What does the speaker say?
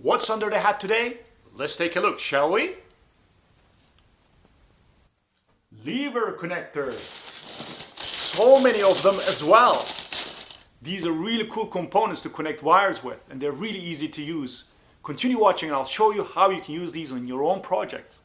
What's under the hat today? Let's take a look, shall we? Lever connectors. So many of them as well. These are really cool components to connect wires with, and they're really easy to use. Continue watching and I'll show you how you can use these on your own projects.